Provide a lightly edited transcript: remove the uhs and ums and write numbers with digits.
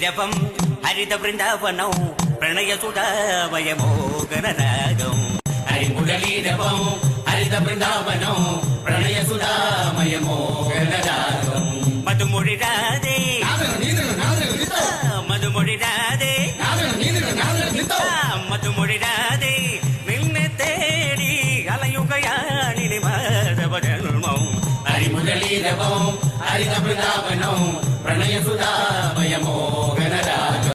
ജപം ഹരിത വൃന്ദാവനം പ്രണയ സുധാമയ മോഹന രാഗം ഹരിമുരളി ജപം ഹരിത വൃന്ദാവനം പ്രണയ സുധാമയ മോഹന രാഗം മധുമൊഴി രാധേ മധുമൊഴി രാധേ മധുമൊഴി രാധേ നിന്നെ തേടി അലയുകയാണിനി മാധവജന്മം ഹരിമുരളി ജപം ഹരിത വൃന്ദാവനം പ്രണയ സുധാമയ മോഹന